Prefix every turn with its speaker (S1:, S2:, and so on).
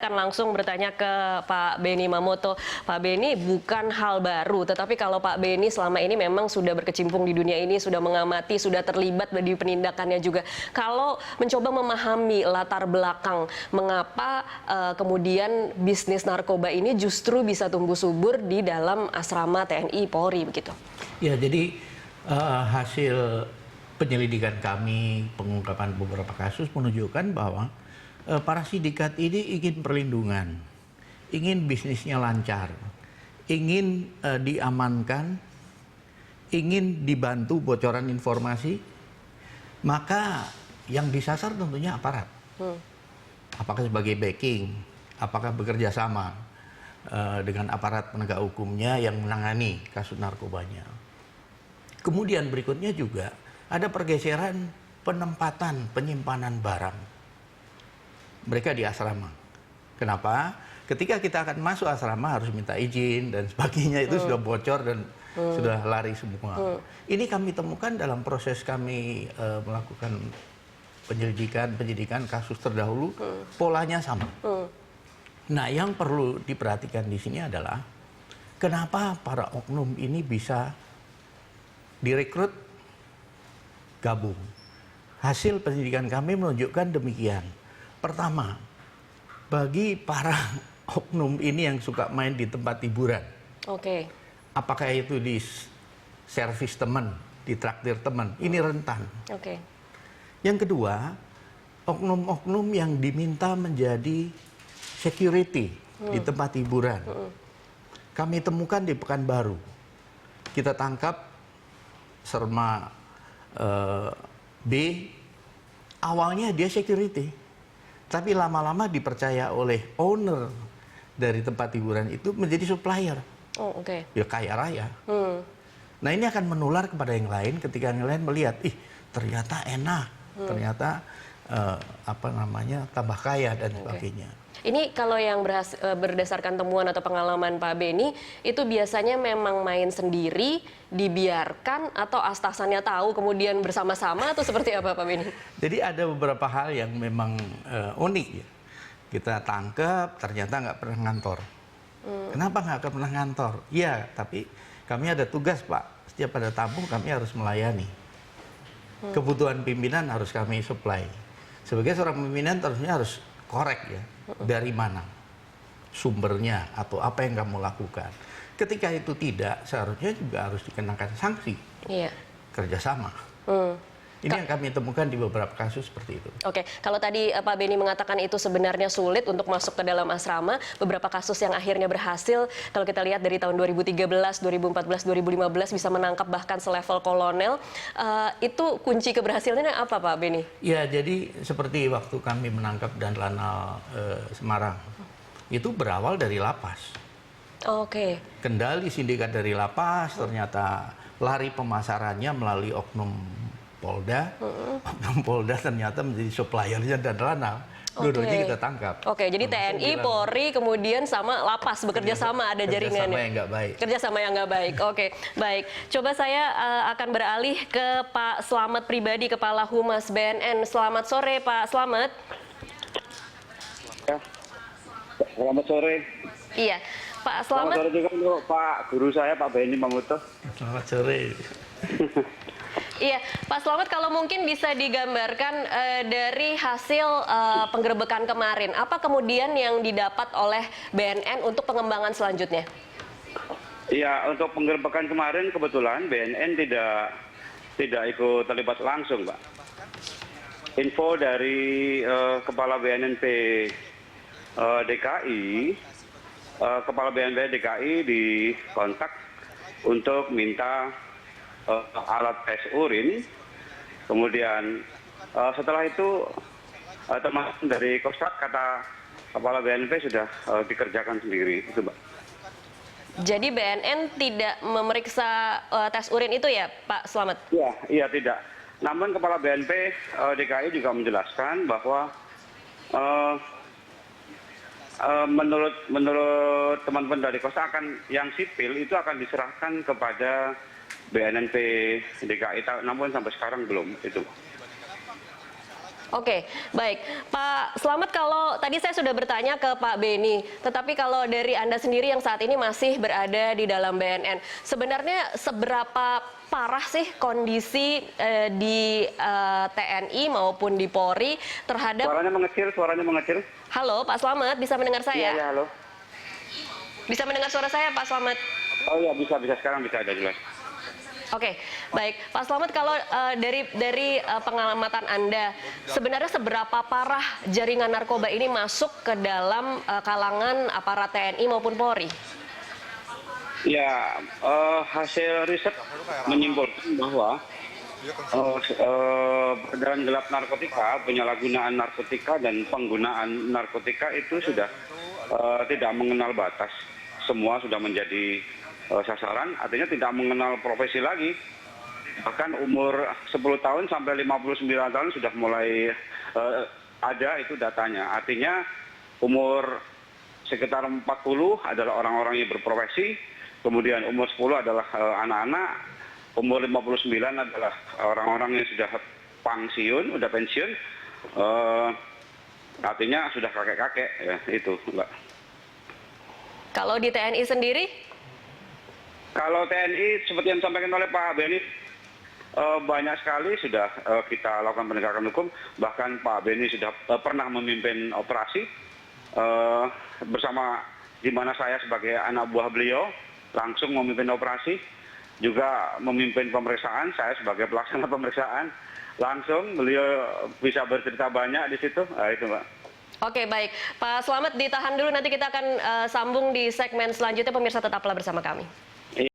S1: akan langsung bertanya ke Pak Benny Mamoto. Pak Benny, bukan hal baru, tetapi kalau Pak Benny selama ini memang sudah berkecimpung di dunia ini, sudah mengamati, sudah terlibat di penindakannya juga. Kalau mencoba memahami latar belakang mengapa kemudian bisnis narkoba ini justru bisa tumbuh subur di dalam asrama TNI Polri begitu.
S2: Ya, jadi hasil penyelidikan kami, pengungkapan beberapa kasus menunjukkan bahwa para sindikat ini ingin perlindungan, ingin bisnisnya lancar, ingin diamankan, ingin dibantu bocoran informasi, maka yang disasar tentunya aparat. Apakah sebagai backing, apakah bekerja sama dengan aparat penegak hukumnya yang menangani kasus narkobanya. Kemudian berikutnya juga ada pergeseran penempatan penyimpanan barang mereka di asrama. Kenapa? Ketika kita akan masuk asrama harus minta izin dan sebagainya, itu sudah bocor dan sudah lari semua. Ini kami temukan dalam proses kami melakukan penyidikan kasus terdahulu, polanya sama. Nah, yang perlu diperhatikan di sini adalah kenapa para oknum ini bisa direkrut gabung. Hasil penyidikan kami menunjukkan demikian. Pertama, bagi para oknum ini yang suka main di tempat hiburan, apakah itu di servis teman, di traktir teman, ini rentan. Yang kedua, oknum-oknum yang diminta menjadi security di tempat hiburan. Kami temukan di Pekanbaru. Kita tangkap Serma B, awalnya dia security. Tapi lama-lama dipercaya oleh owner dari tempat hiburan itu menjadi supplier. Ya kaya raya. Nah, ini akan menular kepada yang lain ketika yang lain melihat, ih ternyata enak, ternyata tambah kaya dan sebagainya.
S1: Ini kalau yang berdasarkan temuan atau pengalaman Pak Benny, itu biasanya memang main sendiri, dibiarkan, atau atasannya tahu kemudian bersama-sama, atau seperti apa Pak Benny?
S2: Jadi ada beberapa hal yang memang unik ya. Kita tangkap, ternyata nggak pernah ngantor. Kenapa nggak pernah ngantor? Ya, tapi kami ada tugas Pak. Setiap ada tamu kami harus melayani. Kebutuhan pimpinan harus kami supply. Sebagai seorang pimpinan terusnya harus korek ya. Dari mana sumbernya atau apa yang kamu lakukan. Ketika itu tidak, seharusnya juga harus dikenakan sanksi. Kerjasama. Ini yang kami temukan di beberapa kasus seperti itu.
S1: Kalau tadi Pak Benny mengatakan itu sebenarnya sulit untuk masuk ke dalam asrama, beberapa kasus yang akhirnya berhasil, kalau kita lihat dari tahun 2013, 2014, 2015 bisa menangkap bahkan selevel kolonel, itu kunci keberhasilannya apa Pak Benny?
S2: Ya, jadi seperti waktu kami menangkap Dan Lanal Semarang, itu berawal dari lapas. Kendali sindikat dari lapas, ternyata lari pemasarannya melalui oknum Polda, oknum Polda ternyata menjadi suppliernya Dan Lanal. Dua-duanya kita tangkap.
S1: Jadi TNI, Polri, kemudian sama lapas bekerja sama, ada jaringannya.
S2: Kerjasama yang nggak baik.
S1: Kerjasama yang nggak baik. Baik. Coba saya akan beralih ke Pak Slamet pribadi, Kepala Humas BNN. Selamat sore Pak Slamet.
S3: Selamat sore.
S1: Iya, Pak Slamet.
S3: Selamat sore juga untuk Pak Guru saya, Pak Benny Mamoto.
S2: Selamat sore.
S1: Iya, Pak Slamet, kalau mungkin bisa digambarkan dari hasil penggerebekan kemarin, apa kemudian yang didapat oleh BNN untuk pengembangan selanjutnya?
S3: Iya, untuk penggerebekan kemarin kebetulan BNN tidak ikut terlibat langsung, Pak. Info dari Kepala BNNP DKI, Kepala BNP DKI dikontak untuk minta alat tes urin, kemudian setelah itu teman dari Kostrat kata Kepala BNP sudah dikerjakan sendiri, itu Mbak.
S1: Jadi BNN tidak memeriksa tes urin itu ya Pak Slamet?
S3: Iya tidak. Namun Kepala BNP DKI juga menjelaskan bahwa menurut teman-teman dari Kostrat yang sipil itu akan diserahkan kepada BNNP DKI, namun sampai sekarang belum itu.
S1: Oke, baik. Pak Slamet, kalau tadi saya sudah bertanya ke Pak Beni, tetapi kalau dari Anda sendiri yang saat ini masih berada di dalam BNN, sebenarnya seberapa parah sih kondisi di TNI maupun di Polri terhadap...
S3: Suaranya mengecil.
S1: Halo, Pak Slamet, bisa mendengar saya?
S3: Iya, halo.
S1: Bisa mendengar suara saya, Pak Slamet?
S3: Oh iya, bisa sekarang bisa ada jelas.
S1: Oke, baik. Pak Slamet, kalau dari pengamatan Anda, sebenarnya seberapa parah jaringan narkoba ini masuk ke dalam kalangan aparat TNI maupun Polri?
S3: Ya, hasil riset menyimpulkan bahwa peredaran gelap narkotika, penyalahgunaan narkotika, dan penggunaan narkotika itu sudah tidak mengenal batas. Semua sudah menjadi sasaran, artinya tidak mengenal profesi lagi. Bahkan umur 10 tahun sampai 59 tahun sudah mulai ada itu datanya. Artinya umur sekitar 40 adalah orang-orang yang berprofesi, kemudian umur 10 adalah anak-anak, umur 59 adalah orang-orang yang sudah pensiun, artinya sudah kakek-kakek, ya itu, Mbak.
S1: Kalau di TNI sendiri?
S3: Kalau TNI, seperti yang disampaikan oleh Pak Beni, banyak sekali sudah kita lakukan penegakan hukum. Bahkan Pak Beni sudah pernah memimpin operasi bersama, di mana saya sebagai anak buah beliau langsung memimpin operasi, juga memimpin pemeriksaan. Saya sebagai pelaksana pemeriksaan langsung, beliau bisa bercerita banyak di situ. Itu, Mbak.
S1: Oke, baik. Pak Slamet, ditahan dulu, nanti kita akan sambung di segmen selanjutnya. Pemirsa, tetaplah bersama kami.